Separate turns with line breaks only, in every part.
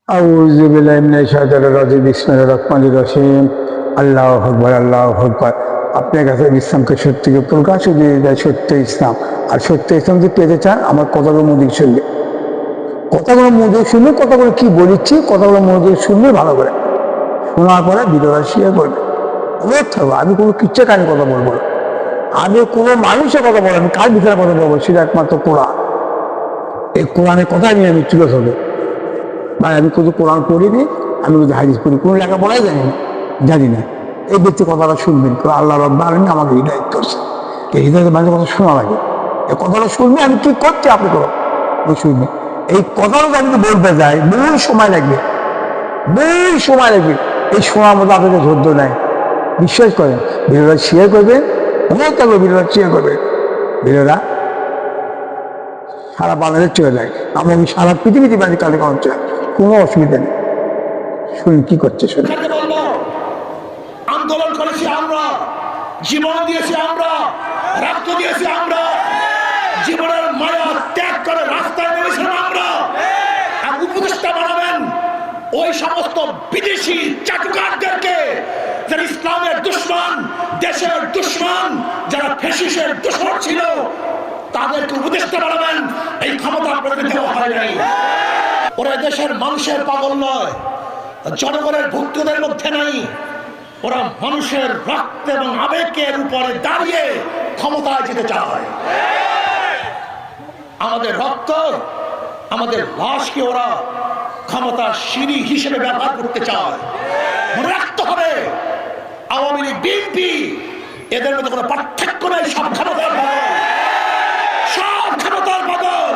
আউযু বিল্লাহি মিনাশ শাইতানির রাজিম বিসমিল্লাহির রহমানির রহিম। আল্লাহু আকবার, আল্লাহু আকবার। আপনার কাছে ইসলামকে সত্যিকে প্রকাশ দিয়ে যায় সত্য ইসলাম। আর সত্য ইসলাম যদি পেতে চান আমার কথাগুলো মনোযোগ শুনবে, কথাগুলো মনোযোগ শুনবে, কথাগুলো কি বলিচ্ছি কথাগুলো মনোযোগ শুনবে ভালো করে। শোনার পরে ভিডিওটা শেয়ার করবে। অনুরোধ থাকবো, আমি কোনো কিচ্ছা কাহিনী কথা বলবো না, আমি কোনো মানুষের কথা বলবো, আমি কার বিষয়ে কথা বলবো সেটা একমাত্র কোরআন। এই কোরআনের কথা নিয়ে আমি তুলে ধরবো। ভাই আমি কোনো কোরআন পড়িনি, আমি কিন্তু হাদিস পড়ি, কোনো লেখাপড়াই জানি না। এই ব্যক্তি কথাটা শুনবেন, আল্লাহ রাব্বুল আলামিন আমাকে হিদায়াত করছে। এই হিদায়াতের মাঝে কথা শোনা লাগে, এই কথাটা শুনবে আমি কি করছি আপনি করো শুনবেন। এই কথাটা যদি আমি বলতে যাই বহু সময় লাগবে, বহু সময় লাগবে। এই শোনার মধ্যে আপনাকে ধৈর্য নেয়, বিশ্বাস করেন। ভিডিওটা শেয়ার করবেন, অনেক থাকবে ভিডিওটা শেয়ার করবেন। ভিডিওটা সারা বাংলাদেশ চলে যায়, এমনকি সারা পৃথিবীতে মানে কালে হচ্ছে, কোনো অসুবিধা নেই। শুনুন কি করছে, শুনুন।
বলবো, আন্দোলন করেছি আমরা, জীবন দিয়েছি আমরা, রক্ত দিয়েছি আমরা, জীবনের মায়া ত্যাগ করে রাস্তায় নেমেছিলাম আমরা। আর উপদেষ্টা বানাবেন ওই সমস্ত বিদেশি চাটুকারদেরকে, যারা ইসলামের দুশমন, দেশের দুশমন, যারা ফ্যাসিস্টের দোসর ছিল, তাদেরকে উপদেষ্টা বানাবেন। এই ক্ষমতা আপনাদের দেওয়া হয় নাই। ওরা দেশের মানুষের পাগল নয়, জনগণের ভুক্তদের মধ্যে নাই। ওরা মানুষের রক্ত এবং আবেগের উপরে দাঁড়িয়ে ক্ষমতায় যেতে চায়। আমাদের রক্ত, আমাদের লাশকে ওরা ক্ষমতার সিঁড়ি হিসেবে ব্যবহার করতে চায়। মনে রাখতে হবে, আওয়ামী লীগ, বিএনপি এদের মধ্যে কোনো পার্থক্য নেই। সব ক্ষমতার বদল, সব ক্ষমতার বদল,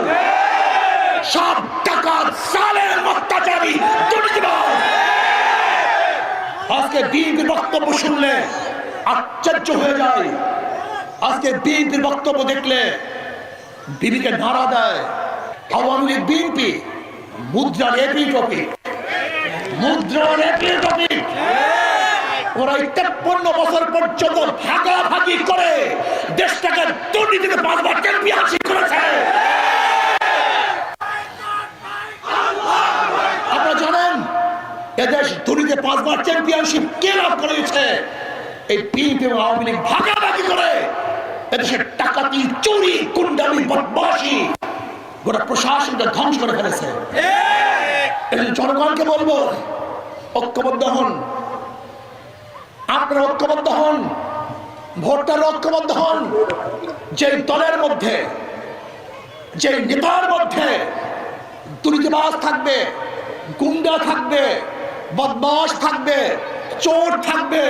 সব টাকা জালেম, অত্যাচারী, দুর্নীতিবাজ। আজকে বিএনপির বক্তব্য শুনলে আশ্চর্য হয়ে যায়। আজকে বিএনপির বক্তব্য দেখলে বিবিকে নাড়া দেয়। আওয়ামী লীগ, বিএনপি মুদ্রার এপি টপিক, মুদ্রার এপি টপিক। ওরা 53 বছর পর্যন্ত ভাগাভাগি করে দেশটাকে দুর্নীতিতে 5 বার চ্যাম্পিয়নশিপ করেছে। আপনারা জানেন এদেশ দুর্নীতিতে 5 বার চ্যাম্পিয়নশিপ কে লাভ করেছে? এই বিএনপি এবং আওয়ামী লীগ ভাগাভাগি করে এদেশের টাকাতি, চুরি, গুন্ডামি, বদমাশি গোটা প্রশাসনকে ধ্বংস করে ফেলেছে। জনগণকে বলবো, ঐক্যবদ্ধ হন। আপনারা ঐক্যবদ্ধ হন, ভোটার ঐক্যবদ্ধ হন। যে দলের মধ্যে, যে নেতার মধ্যে দুর্নীতিবাজ থাকবে, গুন্ডা থাকবে, বদমাশ থাকবে, চোর থাকবে,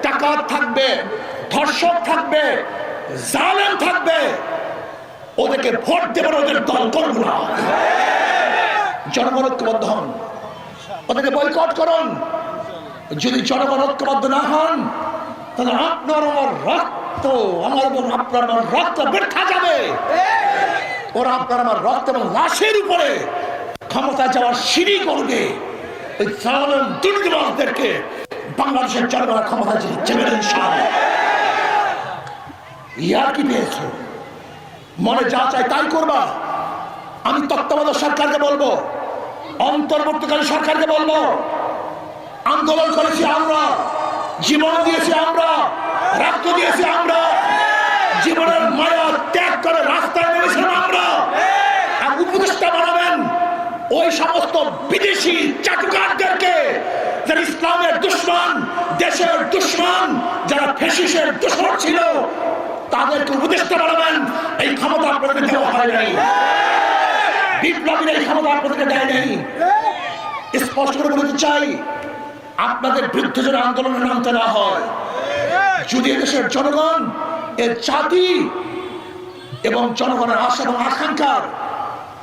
ডাকাত থাকবে, ধর্ষক থাকবে, জালেম থাকবে, ওদেরকে ভোট দেবেন, ওদের দল করবো না। জনগণ ঐক্যবদ্ধ হন, ওদেরকে বয়কট করুন। যদি জনগণ ঐক্যবদ্ধ না হন, তাহলে আপনার আমার রক্ত, আমার এবং আপনার আমার রক্ত বৃথা যাবে। ওরা আপনার আমার রক্ত এবং লাশের উপরে ক্ষমতা যাওয়ার সিঁড়ি করবে। ওই জালেম দুর্নীতিবাজদেরকে বাংলাদেশের জনগণ ক্ষমতা যাবে ইনশাআল্লাহ। ইয়ার কি পেয়েছ? মনে যা চাই তাই করবা। আমি তত্ত্বাবধায়ক সরকারকে বলবো, অন্তর্বর্তীকালীন সরকারকে বলবো, আন্দোলন করেছি আমরা, জীবন দিয়েছি আমরা, রক্ত দিয়েছি আমরা, জীবনের মায়া ত্যাগ করে রাস্তায় নেমেছিলাম আমরা। আর উপদেষ্টা বানাবেন ওই সমস্ত বিদেশি চাটুকারদেরকে, যারা ইসলামের দুশমন, দেশের দুশমন, যারা ফ্যাসিস্টের দোসর ছিল, তাদেরকে উপদেষ্টা বানাবেন। এই ক্ষমতা আপনাদের দেওয়া হয় নাই। বিপ্লবীরা এই ক্ষমতা আপনাদেরকে দেয় নাই। স্পষ্ট করে বলতে চাই, আপনাদের বিরুদ্ধে যেন আন্দোলনে নামতে না হয়। যদি এদেশের জনগণ, এর জাতি এবং জনগণের আশা এবং আকাঙ্ক্ষার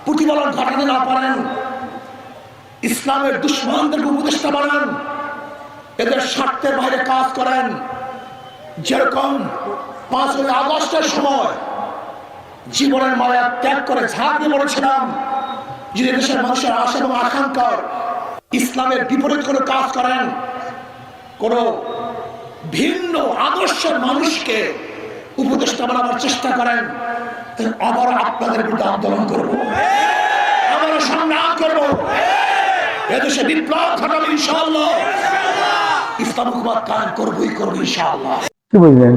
প্রতিফলন ঘটাতে না পারেন, ইসলামের দুশমনদেরকে উপদেষ্টা বানান, এদের স্বার্থের বাইরে কাজ করেন। যেরকম 5ই আগস্টের সময় জীবনের মায়া ত্যাগ করে ঝাঁপিয়ে পড়েছিলাম, যদি দেশের মানুষের আশা এবং আকাঙ্ক্ষার ইসলামের বিপরীত কোনো কাজ করেন, কোন ভিন্ন আদর্শের মানুষকে উপদেষ্টা বানাবার চেষ্টা করেন, আবার আপনাদের বিরুদ্ধে আন্দোলন করবো, আবারও সংগ্রাম করবো। এদেশে বিপ্লব ঘটাবে ইনশাআল্লাহ, ইসলাম হুকুমত কায়েম করবই করবো ইনশাআল্লাহ।
কি বুঝলেন?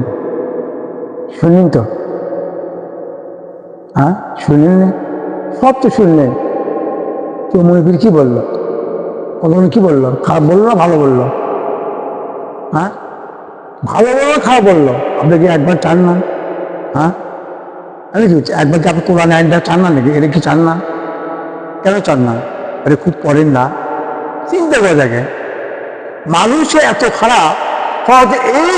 শুনলেন তো? হ্যাঁ, শুনলেন? সব তো শুনলেন। তো মনিপুর কি বললো? কতক্ষণ কি বললো? খারাপ বললো না ভালো বললো? হ্যাঁ, ভালো বললো খারাপ বললো? আপনি কি একবার চান না? হ্যাঁ, আমি কি একবার কি আপনি কোরআন আইনটা চান না নাকি? এটা কি চান না? কেন চান না? এটা খুব পড়েন না? চিন্তা করে দেখে মানুষে এত খারাপ, এই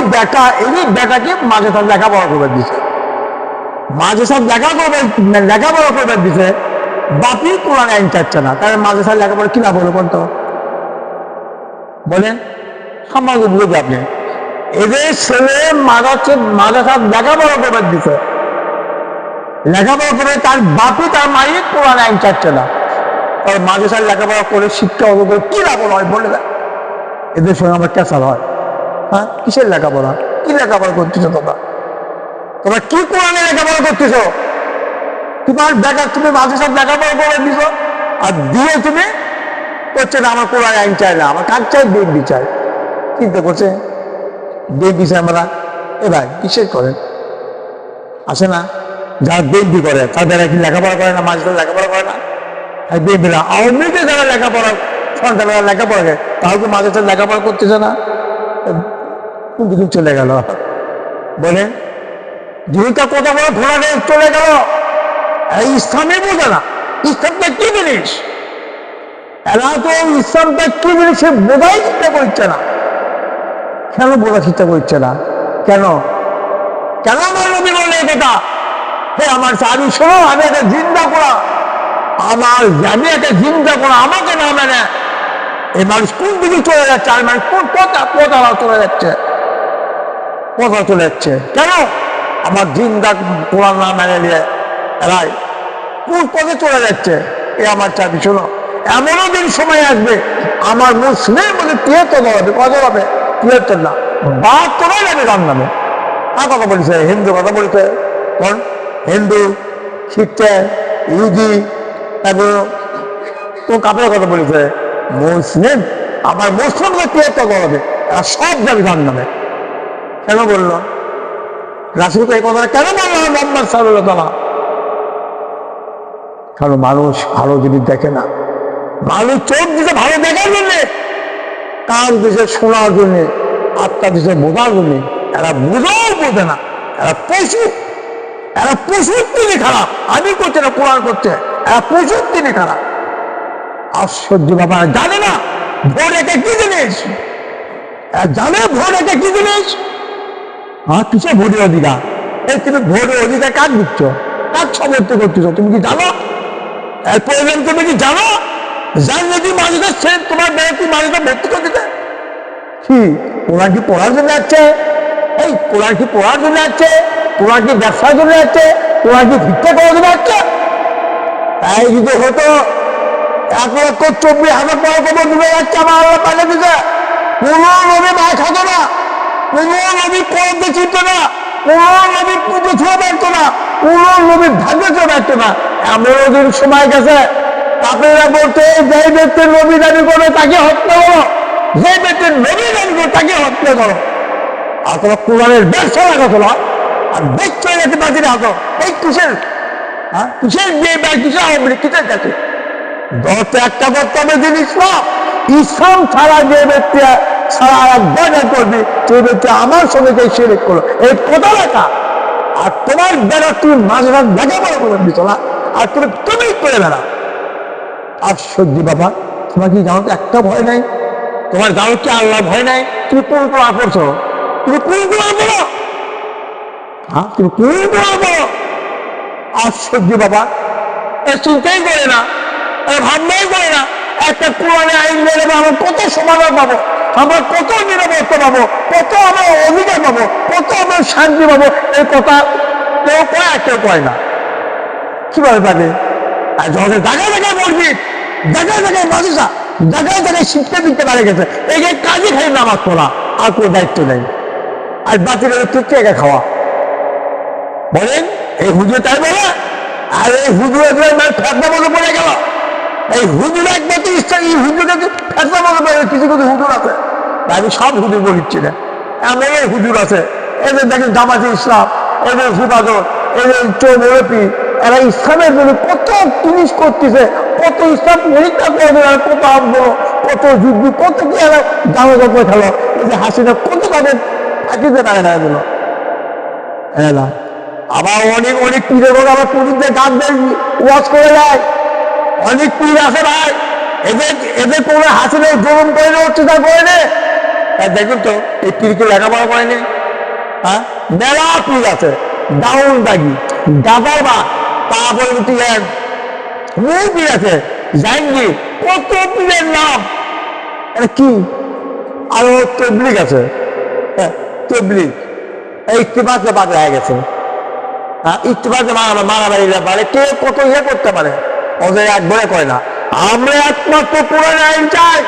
বেটাকে মাঝে সব লেখাপড়া করবে দিছে, মাঝে সব লেখাপড়া করবে দিছে, বাপি কোরআন আইন চাচ্ছে না, তাহলে মাঝে সব লেখাপড়া কিনা বলে করতো বলেন? সম্মান বুঝে আপনি এদের ছেলে মাঝে সব লেখাপড়া করবে দিছে, লেখাপড়া করে তার বাপি তার মায়ের কোরআন আইন চাচ্ছে না, তাহলে মাঝে সব লেখাপড়া করে শিক্ষা অর্জন করে কি লেখাপড়া হয় বলে দেয়? এদের সঙ্গে আমার ক্যাসাল হয়। হ্যাঁ, কিসের লেখাপড়া? কি লেখাপড়া করতেছো তোমরা? তোমরা কি কোরআনে লেখাপড়া করতেছো? তোমার দেখা তুমি মাঝে সব লেখাপড়া করে দিছো, আর দিয়ে তুমি করছে না আমার কোরআন আইন চাই না, আমার কাজ চাই, বিএনপি চাই। চিন্তা করছে বিএনপি চাই আমরা? এবার কিসের করেন? আসে না যারা বিএনপি করে তাদের কি লেখাপড়া করে না? মাঝে লেখাপড়া করে না? বিএনপি না, আওয়ামী লীগে যারা লেখাপড়া সন্তানরা লেখাপড়া করে তাহলে মাঝে লেখাপড়া করতেছে না? কোন দিকে চলে গেল বলে? যেটা কথা বলে ঘোড়া নিয়ে চলে গেল। এই ইসলামই বোঝে না ইসলামটা কি জিনিস, এরা তো ইসলামটা কি জিনিস সে বোঝাই চিন্তা করছে না। কেন বোঝার চিন্তা করছে না? কেন কেন আমার নবী বলে এই কথা? হে আমার আমি শোনো, আমি একটা জিন্দা করা, আমি একটা জিন্দা করা, আমাকে না মানে এই মানুষ কোন দিকে চলে যাচ্ছে? আর মানুষ কোন কোথাও চলে যাচ্ছে, কোথাও চলে যাচ্ছে কেন? আমার জিন্দা কোরআন না মেনে নিয়ে এরাই কোন পথে চলে যাচ্ছে? এ আমার চাবি শোনো, এমনও দিন সময় আসবে আমার মুসলিম বলে ৭৩ হবে, কত হবে? ৭৩ না, ৭২ যাবে গান নামে। আর কথা বলছে হিন্দু, কথা বলছে কোন হিন্দু, খ্রিস্টান, ইহুদি, তারপর তো কাপড়ের কথা বলেছে মুসলিম, আমার মুসলিমকে ৭৩ হবে, এরা সব যাবে গান নামে। কেন বললো রাসূল? এই কথাটা কেন বললো মুহাম্মদ সাল্লাল্লাহু আলাইহি ওয়াসাল্লাম? কারণ মানুষ ভালো জিনিস দেখে না, মানুষ চোখ দিতে ভালো দেখার জন্যে, কান দিতে শোনার জন্যে, আত্মা দিতে বোঝার জন্যে। এরা বুঝেও বোঝে না, এরা পশু, এরা পশুর তিনি খারাপ। আমি করছে না, কোরআন করছে, এরা পশুর তিনি খারাপ। আশ্চর্য ব্যাপার, জানে না ভোট এটা কি জিনিস, জানে ভোট এটা কি জিনিস। হ্যাঁ, কিসে ভোটের অধিকার? এই তুমি ভোটের অধিকার কাজ দিচ্ছ, কাজ সমর্থ করতেছ, তুমি কি জানো? এর প্রয়োজন তুমি কি জানো? জানলে কি মানুষের সে তোমার বেড়ে তুই মানুষের ভর্তি করে দিতে? কি কোরআন কি পড়ার জন্য যাচ্ছে? এই কোরআন কি পড়ার জন্য যাচ্ছে? কোরআন কি ব্যবসার জন্য যাচ্ছে? কোরআন কি ভিক্ষা করার জন্য যাচ্ছে? তাই যদি হতো ১,২৪,০০০ টাকা কবর ডুবে যাচ্ছে, আমার আল্লাহ পাঠিয়ে দিতে। কোন নবী মাছ খাতো না, কোন নবী পড়তে চিনত না, কোন নবী পুজো ছুঁয়ে ব্যর্থ না, কোন নবীর ভাগ্য ছুঁয়ে ব্যর্থ না। এমন দিন সময় গেছে আপনারা বলতে যে ব্যক্তির নবী দাবি করবে তাকে হত্যা করো, যে ব্যক্তির নবী দাবি করবে তাকে হত্যা করো। আর তোমার কোরআনের ব্যবসা লাগাতো না, আর ব্যবসা যেতে পারছি না হতো। এই কিসের কিসের বিয়ে বা কিসের আওয়ামী লীগ, কিসের কাছে দশটা একটা করতে হবে দিন ইসলাম। ইসলাম ছাড়া যে ব্যক্তি ছাড়া আর একবার করবি সেই ব্যক্তি আমার সঙ্গে যে শিরক করলো, এই কথা লেখা। আর তোমার বেলা তুমি মাঝে মাঝে লেখাপড়া করে দিত না, আর তুমি করে বেড়া। আশ্চর্য বাবা, তোমার কি জানো একটা ভয় নাই? তোমার জানো কি আল্লাহ ভয় নাই? তুমি কোন কোরআন পড়ছো? তুমি কোন কোরআন পড়ো? হ্যাঁ, তুমি কোন কোরআন পড়ো? আশ্চর্য বাবা, এ চিন্তাই করে না, ভাবনাই করে না। একটা কোরআনে আইন মেনে আমরা কত সমাধান পাবো, আমরা কত নিরাপত্তা পাবো, কত আমরা অধিকার পাবো, কত আমরা শান্তি পাবো, এই কথা কেউ কয় আর কেউ কয় না। কিভাবে পাবে? আর যখন জায়গায় জায়গায় মসজিদ, জায়গায় জায়গায় মাদ্রাসা, জায়গায় জায়গায় শিক্ষা দিতে পারে গেছে, এই যে কাজই খাই নামাজ পড়া, আর কোনো দায়িত্ব নেই। আর বাতিলের কে খাওয়া বলেন? এই হুজুর তাই বলে, আর এই হুজুর ফেদনা মতো পড়ে গেল, এই হুজুর একমাত্র ইসলাম, এই হুজুরকে ফেসলা বলতে পারে, কিছু কিছু হুজুর আছে, আমি সব হুজুর বলিচ্ছি না, এমন হুজুর আছে, এদের দেখেন জামাতে ইসলাম, এদের হিফাজত, এদের চৌমরপি, এরা ইসলামের জন্য কত জিনিস করতেছে, কত ইসলাম পরীক্ষা করবে, আর কত আন্দোলন, কত যুদ্ধ, কত কি এরা জামাজা করে খেলো, এই যে হাসিনা কত তাদের থাকিতে পারে না এগুলো। এরা আবার অনেক অনেক পীরের লোক আবার পুরুষদের গান দেয়, ওয়াজ করে যায়, অনেক পীর আছে ভাই, এদের এদের কোনো হাসিনা জোরম করে না, অত্যাচার করে নে, দেখুন তো এই পীরকে লেখাপড়া করেনি, হ্যাঁ মেলা পীর আছে, ডাউন দাগি গাদার বা, তারপরে বহু পীর আছে, জাহাঙ্গি, কত পীরের নাম, এটা কি, আরো তবলিগ আছে, হ্যাঁ তবলিগ, ইত্তেফাকে বাদ হয়ে গেছে, ইত্তেফাকে মারামারি ব্যাপারে কে কত ইয়ে করতে পারে, ওদের একবারে করে না। আমরা একমাত্র কোরআন আইন চাই,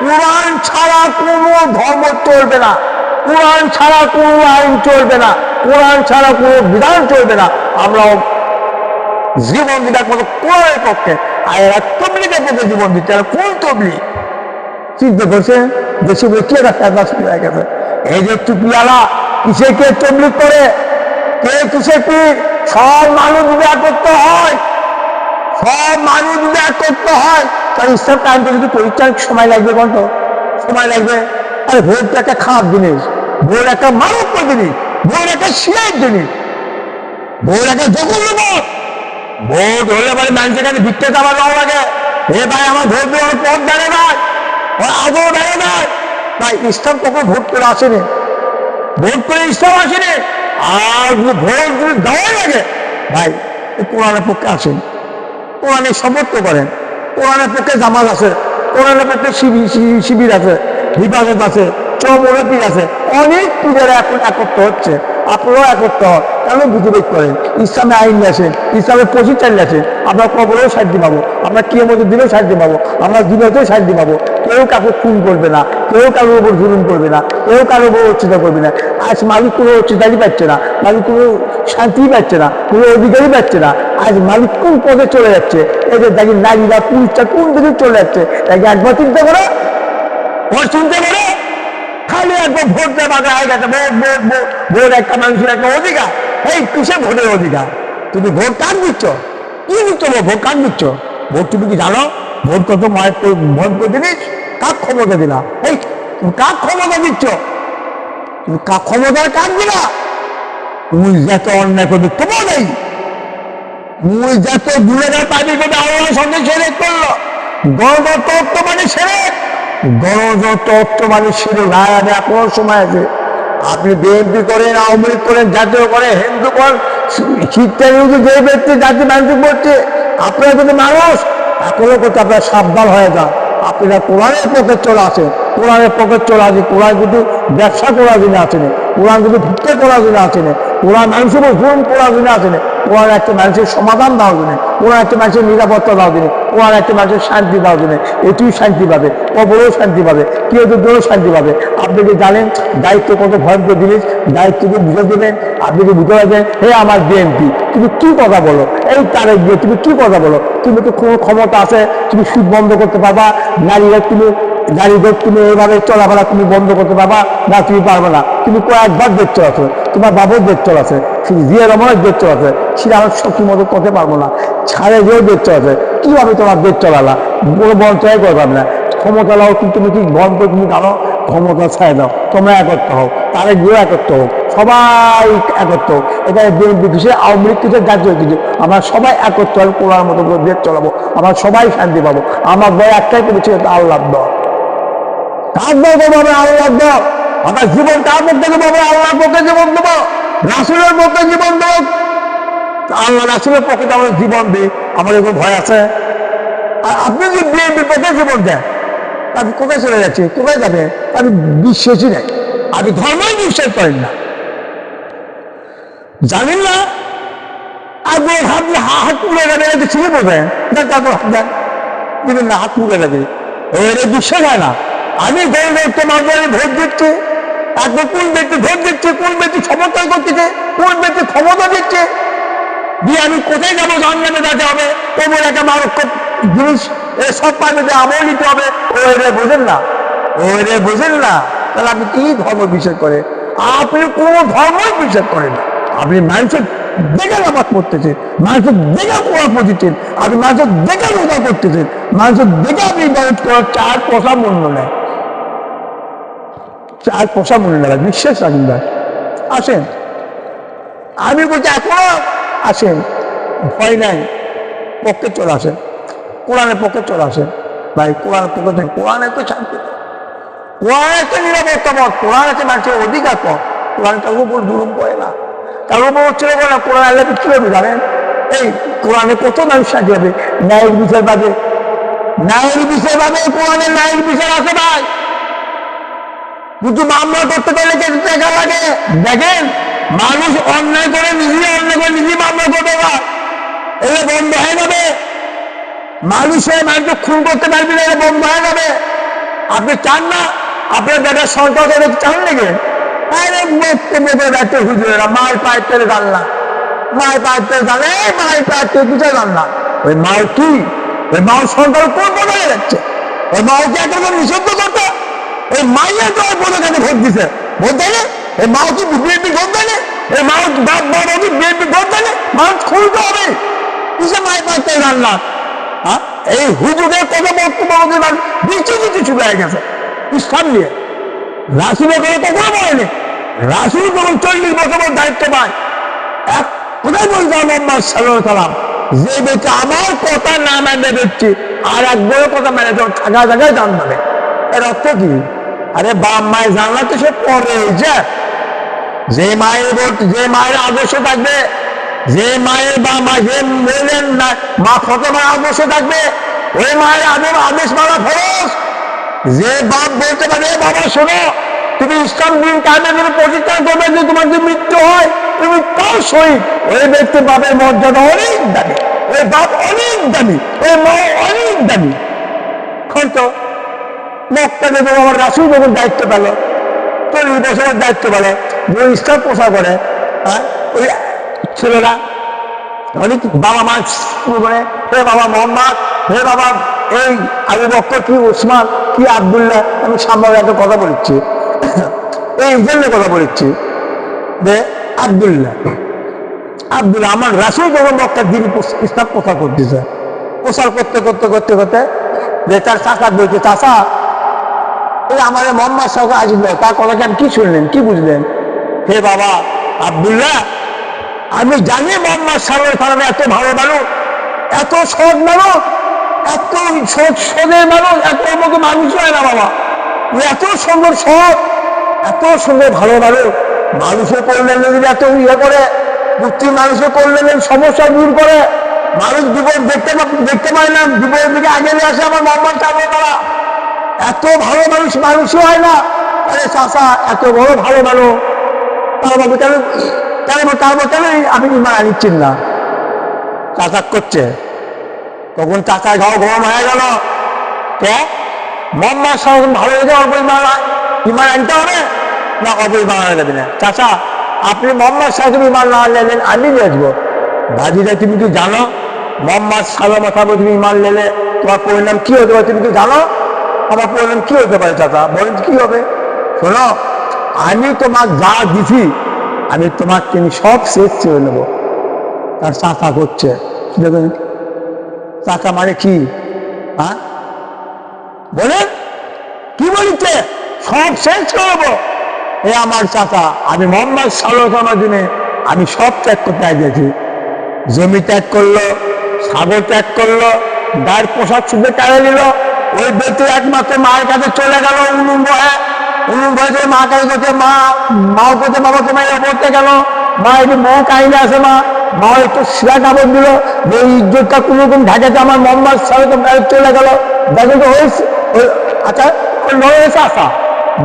কোরআন ছাড়া কোনো ধর্ম চলবে না, কোরআন ছাড়া কোনো আইন চলবে না, কোরআন ছাড়া কোনো বিধান চলবে না। আমরা জীবন দিতে একমাত্র কোরআনের পক্ষে, আর এরা তবলিগের পক্ষে জীবন দিচ্ছে, আর কোন তবলি চিন্তা করছে দেশে কি একটা ফেদা শুরু হয়ে গেছে, এই যে টুপিওয়ালা কিসে কে তবলিগ করে, কে কিসে কি, সব মানুষ যদি একত্র হয়, সব মানুষ যদি একত্র হয়, তাহলে ইসলাম টাইমটা যদি পরীক্ষার সময় লাগবে, কত সময় লাগবে, আরে ভোটটা একটা খারাপ জিনিস, ভোট একটা মানব জিনিস, ভোট একটা শিয়ার জিনিস, ভোট একটা জঘন্য ভোট, ভোট হলে পরে মানুষের কাছে ভিক্ষে চাওয়া দেওয়া লাগে, এ ভাই আমার ভোট দিয়ে আমার পথ দাঁড়ে নাই, আদৌ দাঁড়ে নাই ভাই, ইসলাম কখনো ভোট করে আসেনি, ভোট করে ইসলাম আসেনি, আর ভোট যদি দেওয়া লাগে ভাই কোরআনের পক্ষে আসেন, কোরআনের সমর্থ করেন, কোরআনের পক্ষে জামাত আছে, কোরআনের পক্ষে শিবির আছে, হিফাজত আছে, চৌমরপীর আছে, অনেক পীরেরা এখন একত্র হচ্ছে, আপনারাও একত্র হন, কেন বিদ্রোহ করেন, ইসলামে আইন আসেন, ইসলামের প্রতিষ্ঠান আসেন, আমরা কবরেও শান্তি পাবো, আমরা কিয়ামতের দিনেও শান্তি পাবো, আমরা জীবনেও শান্তি পাবো, কেউ কাউকে খুন করবে না, কেউ কারোর উপর জুলুম করবে না, কেউ কারোর উপর অত্যাচার করবে না। আজ মালিক কোনো অত্যাচারই পাচ্ছে না, মালিক কোনো শান্তি পাচ্ছে না, কোনো অধিকারই পাচ্ছে না, আজ মালিক কোন পথে চলে যাচ্ছে, এদের দেখি নারীরা পুরুষটা কোন দিকে চলে যাচ্ছে, তাকে একবার চিন্তা করো, ভোট শুনতে পারে, খালি একবার ভোট দেওয়া হয়ে গেছে, ভোট ভোট ভোট ভোট একটা মানুষের একটা অধিকার, এই কিসে ভোটের অধিকার, তুমি ভোট কার দিচ্ছ, কি দিচ্ছ, ভোট কার দিচ্ছ, ভোট তুমি কি জানো, ভোট কত মায়ের ভোট করে দিবি, কার ক্ষমতা দিলা, এই তুমি কার ক্ষমতা দিচ্ছ, তুমি কার ক্ষমতা কার দিলা, তুমি যত অন্যায় করবে তোমার নেই, তুমি যত গুণের পাবি করবে, আল্লাহর সঙ্গে ছেড়ে করলো, গণতন্ত্র মানে ছেড়ে, গণতন্ত্র মানে ছেড়ে ভাই, আমি এখনো সময় আছে, আপনি বিএনপি করেন, আওয়ামী লীগ করেন, জাতীয় করেন, হিন্দু করেন, শিক্ষা নিয়ে যে ব্যক্তি জাতি মানুষ করছে, আপনারা যদি মানুষ এখনো করতে আপনারা সাবধান হয়ে যান, আপনারা কোরআনের পক্ষে চলে আসেন, কোরআনের পক্ষে চলে আসে, কোরআন কিন্তু ব্যবসা করার জন্য আসেনি, কোরআন কিন্তু ভিক্ষা করার জন্য আসেনি, কোরআন মানুষের উপর জুলুম করার জন্য আসেনি, কোরআন একটা মানুষের সমাধান দেওয়ার জন্য, কোরআন একটা মানুষের নিরাপত্তা দেওয়ার জন্য, কোরআন একটা মানুষের শান্তি দেওয়ার জন্য, এটিও শান্তি পাবে, কবরেও শান্তি পাবে, কেউ তো শান্তি পাবে। আপনি কি জানেন দায়িত্ব কত ভয়ঙ্কর জিনিস, দায়িত্বকে বুঝে দেবেন, আপনি কি বুঝতে পারবেন, হে আমার বিএনপি তুমি কি কথা বলো, এই তারে গিয়ে তুমি কি কথা বলো, তুমি তো কোনো ক্ষমতা আছে, তুমি সুদ বন্ধ করতে পারবা, নারীরা তুমি গাড়িদের তুমি এইভাবে চলাফেরা তুমি বন্ধ করতে পারবা না, তুমি পারবে না, তুমি কয়েকবার দেখতে আছে, তোমার বাবুর দেখতে আছে, জিয়া রহমানের দেখতে আছে, সেটা আমার শক্তি মতো করতে পারবো না, ছাড়ে যেও দেখতে আছে, কিভাবে তোমার দেশ চলালা, কোনো বঞ্চনাই করতে পারবে না, ক্ষমতা লাও কিন্তু তুমি কি বন্ধ, তুমি জানো ক্ষমতা ছাড়ে দাও, তোমরা একত্র হোক, তারা গিয়েও একত্র হোক, সবাই একত্র হোক, এখানে বিএনপি কিসে, আওয়ামী লীগ কিসে, জাতীয় কিছু, আমরা সবাই একত্র হয়ে কোরআনের মতো করে দেশ চলাবো, আমরা সবাই শান্তি পাবো। আমার ভয় একটাই করেছি, আল্লাহ দাও, কার পক্ষে পাবে আল্লাহ দাও, আমার জীবন কার পক্ষে পাবে, আল্লাহর পক্ষে জীবন দেবো, রাসূলের পক্ষে জীবন দেবো, আল্লাহ রাসূলের পক্ষে তো আমরা জীবন দিই, আমার এরকম ভয় আছে। আর আপনি যদি বিএনপির পক্ষে জীবন দেন, আপনি কোথায় চলে যাচ্ছে, কোথায় যাবে, আমি বিশ্বাসই নেই, আপনি ধর্মই বিশ্বাস করেন না, জানেন না, আপনি হাত মুড়ে যাবে, এটা ছিঁড়ে পড়বেন, তারপর হাত দেন দিবেন না, হাত মুড়ে যাবে, এটা বিশ্বাস হয় না। আমি গণতন্ত্র মাধ্যমে ভোট দিচ্ছি, একবার কোন ব্যক্তি ভোট দিচ্ছে, কোন ব্যক্তি সমর্থন করতেছে, কোন ব্যক্তি ক্ষমতা দিচ্ছে, দিয়ে আমি কোথায় যাবো, জাহান্নামে যেতে হবে, এমন একটা মানুষ জিনিস সব পাবে যে আমল নিতে হবে, ওরে বোঝেন না, ওরে বোঝেন না, তাহলে আপনি কি ধর্ম বিশ্বাস করে? আপনি কোনো ধর্মই বিশ্বাস করেন না। আপনি মানুষের দেখে নামাজ পড়তেছেন, মানুষের দেখে পড়া পড়তেছেন, আপনি মানুষের দেখে রোজা করতেছেন, মানুষের দেখে আপনি ইবাদত করার 4 পয়সা মূল্য নেয়, 4 পয়সা মূল্য নেয়। বিশ্বাস রাখুন ভাই, আসেন, আমি বলছি এখনো আসেন, ভয় নাই, পক্ষে চলে আসেন, কোরআনের পক্ষে চলে আসেন ভাই, কোরআনের পক্ষে, কোরআনে তো শান্তি, কোরআন একটা নিরাপত্তা পথ, কোরআন আছে মানুষের অধিকার পথ, কোরআন কারোর উপর জুলুম করে না, কারোর উপর হচ্ছে না। কোরআন আল্লাহ কি হবে জানেন? এই কোরআনে কত মানুষ সাজিয়ে হবে ন্যায়ের বিচার পাবে, ন্যায়ের বিচার পাবে, কোরআনে ন্যায়ের বিচার আছে ভাই। কিন্তু মামলা করতে পারলে কিছু টাকা লাগে। দেখেন, মানুষ অন্যায় করে নিজে মামলা করবে না, এটা বন্ধ হয়ে যাবে। মানুষকে খুন করতে পারবি না, এটা বন্ধ হয়ে যাবে। আপনি চান না আপনার বেটার সন্তান চান নাকি? মায়ের পায়ের তেলে জানলা, মায়ের পায়ের তেলে জানে, মায়ের পায়ের তেলে দুটাই জানলা। ওই মাও কি, ওই মাও সন্তান কোন পদে যাচ্ছে? ওই মাওকে একটা নিষিদ্ধ করতে, ওই মাইয়া তো ওই পদে কাছে ভোট দিছে, ভোট দেয় না? এই মাও কি বিএনপি ভোট দেয় না? এই মাও বাপ বাবা কি বিএনপি ভোট দেয় না? মানুষ খুলতে হবে, কিসে মায়ের পায়ের তেলে জানলা? এই হুজুরের কথা বক্তব্য বিচ্ছু চুলে গেছে ইসলাম নিয়ে। রাসূলের কথা কখনো বলেনি। রাসূল যখন 40 বছর দায়িত্ব পায়, এক কোথায় বলছে মুহাম্মদ সাল্লাল্লাহু আলাইহি ওয়াসাল্লাম, যে ব্যক্তি আমার কথা না মানে ব্যক্তি আর একবারও কথা মানে যখন থাকা জায়গায় জানবে, এর অর্থ কি? আরে বাপ মায়ের জানলা তো সে পরে, যে মায়ের আদর্শ থাকবে, যে মায়ের বা মা যে বললেন না মা ফতেমার আদর্শ থাকবে, ওই মায়ের আদেশ মানা ফরজ। যে বাপ বলতে পারে বাবা শোনো, তুমি ইসলাম দিন কায়েমের জন্য প্রতিষ্ঠা করবে, যে তোমার যে মৃত্যু হয় তুমি তাও শহীদ, ওই ব্যক্তির বাপের মর্যাদা অনেক দামি, ওই বাপ অনেক দামি, ওই মা অনেক দামি। এখন তো মক্কাতে আমার রাসূল যখন দায়িত্ব পেল, 40 বছরের দায়িত্ব পেল, যে ইসলাম প্রচার করে, ওই ছেলেরা অনেক বাবা মা শুরু করে, হে বাবা মোহাম্মদ, হে বাবা এই আবু বকর কি উসমান কি আব্দুল্লাহ, আমি সামনে একটা কথা বলেছি, এই জন্য কথা বলেছি যে আব্দুল্লাহ আমার রাসূল যখন মক্কার দিন ইসলাম প্রচার করতেছে, প্রচার করতে করতে করতে করতে যে তার চাচা বলছে, চাচা এই আমাদের মোহাম্মদ সাহেব আসবে, তার কথাকে আপনি কি শুনলেন, কি বুঝলেন? হে বাবা আব্দুল্লাহ, আমি জানি মোহাম্মদ সাল্লাল্লাহু আলাইহি ওয়াসাল্লাম এত ভালো মানুষ, এত সৎ মানুষ, এত সদের মানুষ, এত মতো মানুষ হয় না বাবা, এত সুন্দর সৎ, এত সুন্দর ভালো মানুষ, মানুষের কল্যাণ যদি এত ইয়ে করে, প্রতি মানুষের কল্যাণের সমস্যা দূর করে, মানুষ বিপদ দেখতে পায় না, বিপদের দিকে আগে নিয়ে আসে আমার মোহাম্মদ সাল্লাল্লাহু, এত ভালো মানুষই হয় না। আরে চাচা এত বড় ভালো মানুষ, তার আমি ইমান আনিচ্ছেন না, চাচা করছে। তখন চাচা গাও গরম হয়ে গেল, মোহাম্মদ সাল্লাল্লাহু ভালো হয়েছে, অল্প ইমান আনতে হবে না, অল্প ইমান আনা যাবে না। চাচা আপনি মোহাম্মদ সাল্লাল্লাহু ইমান না আনলেন, আমি নিয়ে আসবো। ভাজিরা তুমি কি জানো মোহাম্মদ সাল্লাল্লাহু তুমি ইমান নিলে তোমার পরিণাম কি হতে পারে? তুমি কি জানো আমার পরিণাম কি হতে পারে? চাচা বলেন কি হবে? শোনো, আমি তোমার যা দিছি আমি তোমার তিনি সব শেষ চেয়ে নেব। তার চাচা করছে, দেখবেন চাচা মানে কি? হ্যাঁ বলেন কি বলছে? সব শেষ করবো। এ আমার চাচা, আমি মোহাম্মদ সাল্লাল্লাহু দিনে আমি সব ত্যাগ করতে গেছি। জমি ত্যাগ করলো, সাগর ত্যাগ করলো, গায়ের পোশাক শুধু কেড়ে নিল। ওই ব্যক্তি একমাত্র মায়ের কাছে চলে গেল, উনুন ভয়ে মা কাছে গেছে, মাও করতে বাবা তোমায় পড়তে গেল, মা একটু মা কাহিনী আছে, মা একটু শিরা কাপড় দিল, যে ইজ্জতটা কোনোদিন ঢাকাতে আমার মোহাম্মদ সাল্লাল্লাহু চলে গেল। দেখো তো হয়েছে, আচ্ছা হয়েছে আশা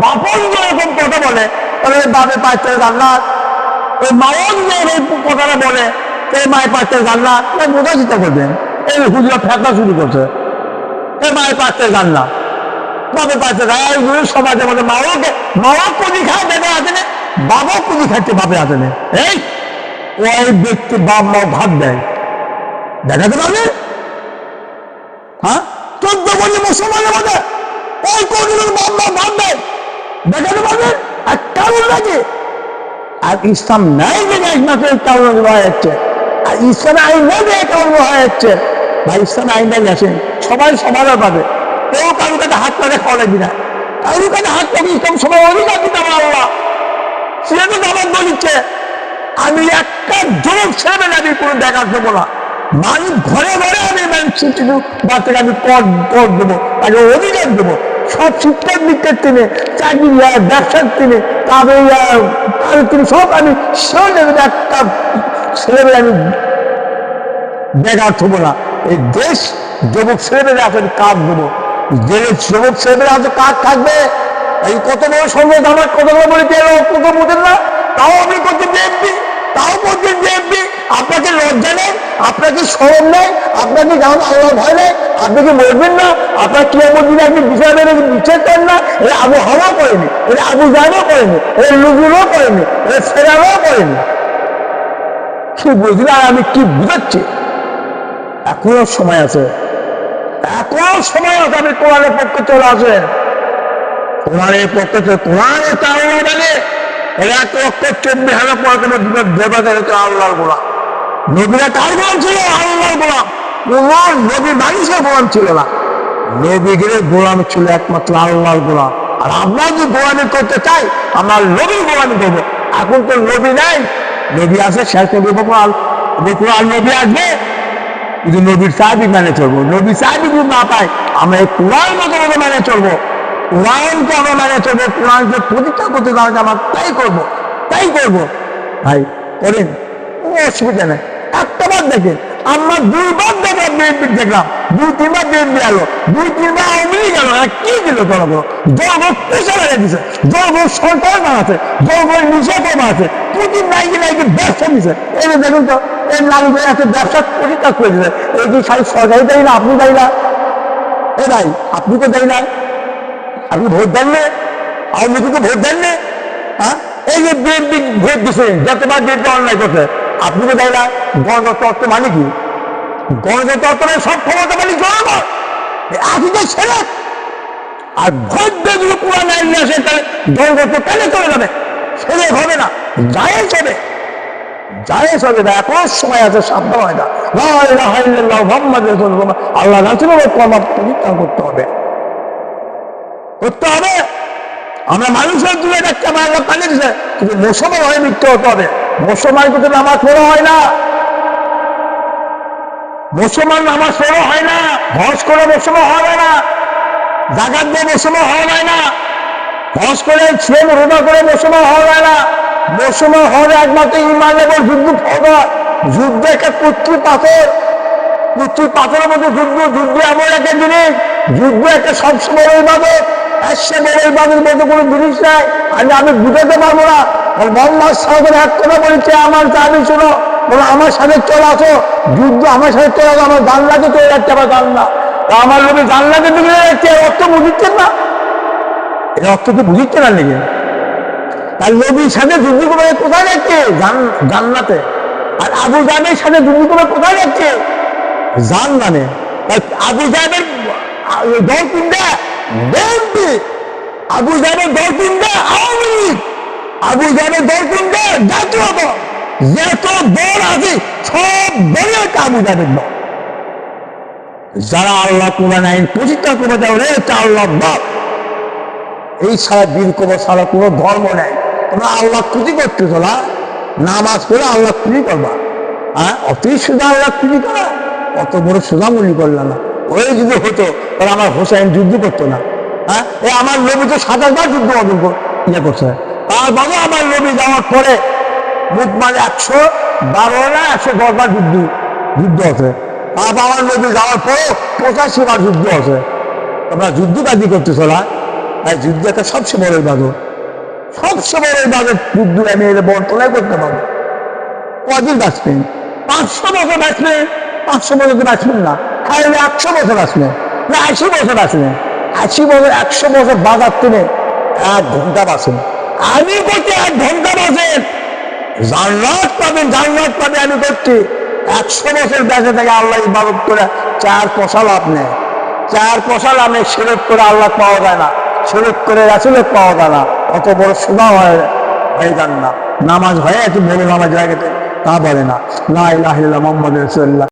বাপন যেরকম কথা বলে, তাহলে বাপের পাচ্ছে জান্নাত, ওই মাও যে কথাটা বলে এই মায়ের পাচ্ছে জান্নাত, বোঝা চিন্তা করবেন। এই হুজুরা ফেঁকা শুরু করছে, এই মায়ের পাচ্ছে জান্নাত, বাপের পাচ্ছে সমাজের মধ্যে মাও পুঁজি খায় বেটা আছে না, বাবাও পুঁজি খাচ্ছে বাপে আছে না। এই ওই ব্যক্তি বাপ মাও ভাত দেয়, দেখাতে পারবে? হ্যাঁ 14 কোটি মুসলমানের মধ্যে এই কোটিগুলো ভাববেন দেখাতে পারবেন আর কারণ নাকি আর ইসলাম নাই যে একমাত্র কারণ হয়ে যাচ্ছে আর ইসলাম আইন নেই যে কারণ হয়ে যাচ্ছে ভাই ইসলাম আইনটা গেছেন সবাই সমানও পাবে কেউ কারোর কাছে হাত পাতে খাওয়া লাগবে না কারোর কাছে হাত পাতে ইসলাম সবাই অধিকার দিতে আমার আল্লাহ সে তো আমার বলিচ্ছে আমি একটা যুবক ছেলে আমি কোনো দেখার দেবো না মানুষ ঘরে ঘরে আমি বাচ্চাকে আমি কর দেবো তাকে অধিকার দেবো সব শিক্ষার দিকের তিনি চাকরি ব্যবসার তিনি তাদের তিনি সব আমি একটা ছেলেমেয়ে আমি বেকার থবো না এই দেশ যুবক ছেলেমেয়ে আছে কাজ দেবো যে যুবক ছেলেমেয়ে আছে কাজ থাকবে এই কত বড় সঙ্গে আমার কতগুলো বলে কত বোঝেন না তাও আমি করছি বিএনপি তাও করছেন বিএনপি আপনাকে লজ্জা নেই আপনাকে শরম নেই আপনাকে যেমন আল্লাহ ভয় নেই আপনি কি বলবেন না আপনার কিয়ামত দিনে আপনি বিচার বিচার করেন না এটা আবু হাওয়া করেনি এটা আবু জানও করেনি এটা লুজুরও করেনি এটা ফেরারও করেনি কি বুঝলে আর আমি কি বুঝাচ্ছি এখনো সময় আছে এখনো সময় আছে আমি কোরআনের পক্ষে চলে আসেন কোরআনের পক্ষে কোরআনের কারণে মানে 1,40,000 পরে কোনো দেবতা হচ্ছে আল্লাহর গোলাম নবীরা কার গোলাম ছিল আল্লাহর গোলাম কোন নবী মানুষের গোলাম ছিল না নবীগিরের গোলাম ছিল একমাত্র আল্লাহর গোলাম আর আমরা যদি গোলামি করতে চাই আমরা নবীর গোলামি করবো এখন তো নবী নাই নবী আছে শেষ নবী আর নবী আসবে কিন্তু নবীর সাহাবিক মানে চলবো নবীর সাহাবিক যদি না পাই আমরা এই কোরআন মতো মানে চলবো কোরআনকে আমরা মানে চলবো কোরআনকে প্রতিষ্ঠা করতে যাওয়া আমরা তাই করবো ভাই করেন কোনো অসুবিধা নেই একটা বার দেখেন আমরা 2 বার বিএনপি দেখলাম 2-3 বার বিএনপি এলো 2-3 বার আওয়ামী লীগ এলো কি দিল জনগণ জনগণ পেশা লাগিয়ে দিচ্ছে জনগণ সরকার বানাচ্ছে জনগণ নিশা বানাচ্ছে প্রতি নাইকে ব্যবসা দিচ্ছে এই যে দেখুন তো এই নারীদের একটা ব্যবসা প্রতিষ্ঠা করে দিচ্ছে এই যে সরকারি দেয় না আপনি দেয় না এ ভাই আপনি তো দেয় না আপনি ভোট দেন না আওয়ামী লীগকে ভোট দেন না হ্যাঁ এই যে বিএনপি ভোট দিচ্ছে যতবার বিএনপি অন্যায় করছে আপনি তো দেয় না গণতন্ত্র মানে কি গণতন্ত্রের সব ক্ষমতা মানে জনগণ আজকে ছেড়ে আর ভোট দিয়ে যদি কোরআন আইন নিয়ে আসে তাহলে গণতন্ত্র কেন চলে যাবে ছেড়ে হবে না জায়েজ হবে না এখন সময় আছে সাবধান হয় না আল্লাহ রাসূলের কলমা পরিত্যাগ করতে হবে আমরা মানুষের দূরে দেখতে আমার আল্লাহ পানি দিচ্ছে কিন্তু মুসলমান হয়ে মৃত্যু হতে হবে মুসলমান কিন্তু নামাজ পড়া হয় না মুসলমান নামাজ পড়া হয় না হজ করে মুসলমান হবে না জাকাত দিয়ে মুসলমান হওয়া যায় না হজ করে ছেলে রোজা করে মুসলমান হওয়া যায় না মুসলমান হওয়ার একমাত্র ইমান এবং যুদ্ধ একটা পুত্রী পাথরের মধ্যে যুদ্ধ এমন একটা জিনিস যুদ্ধ একটা সবসময় ইবাদত ইবাদতের মধ্যে কোনো জিনিস নাই আমি বুঝাতে পারবো না মোহাম্মদ সাহেবের এক কথা বলেছে আমার চাবি শোনো বলো আমার সাথে চলে আসো যুদ্ধ আমার সাথে চলে আসো আমার জানলাতে চলে যাচ্ছে আমার জানলা আমার লোকে জানলাতে ঢুকে যাচ্ছে অর্থ বুঝিচ্ছেন না এই অর্থ তো বুঝিচ্ছে না নাকি তার নবীর সাথে যুদ্ধ করে কোথায় যাচ্ছে জান্নাতে আর আবু জাহেলের সাথে যুদ্ধ করে কোথায় যাচ্ছে জান্নাতে আবু জাহেলের দল কোনটা বিএনপি আবু জাহেলের দল কোনটা আওয়ামী লীগ আবু জাহেলের দল কোনটা জাতীয় দল যত দল আছে সব দলের আবু জাহেলের দল যারা আল্লাহ কোরআন আইন প্রতিষ্ঠা করে দেওয়া এটা আল্লাহ বাপ এই সারা বীর কবর সারা কোনো ধর্ম নেই তোমরা আল্লাহ খুশি করতে চলা নামাজ পড়ে আল্লাহ খুশি করবা হ্যাঁ অতই সোজা আল্লাহ খুশি করা অত বড় সোজামুলি করল না ওই যদি হতো তাহলে আমার হোসেন যুদ্ধ করতো না হ্যাঁ এই আমার নবী তো 27 বার যুদ্ধ ইয়ে করছে তার বাবা আমার নবী যাওয়ার পরে মুখ মানে 112 না 110 বার যুদ্ধ আছে আর আমার নবী যাওয়ার পরে 85 বার যুদ্ধ আছে তোমরা যুদ্ধবাজি করতেছ না তাই যুদ্ধ একটা সবচেয়ে বড় ইবাদত যুদ্ধ আমি বর্তমানে করতে পারবো কদিন বাঁচবেন 500 বছর বাঁচবেন 500 বছর বাঁচবেন না তাহলে 100 বছর বাঁচবেন না 80 বছর বাঁচবেন 80 বছর 100 বছর বাজার থেকে 1 ঘন্টা বাঁচেন আমি করছি 1 ঘন্টা বাঁচেন জান্নাত পাবেন আমি করছি 100 বছর বেঁচে থেকে আল্লাহ ইবাদত করে 4 পয়সা লাভ নেই চার পয়সা নামে শরীর করে আল্লাহ পাওয়া যায় না, শরীর করে রাসূলের পাওয়া যায় না, অত বড় সুনাম হয়ে যান না। নামাজ হয় একটু বলে নামাজ জায়গাতে তা বলে না, লা ইলাহা ইল্লাল্লাহ মুহাম্মাদুর রাসূলুল্লাহ।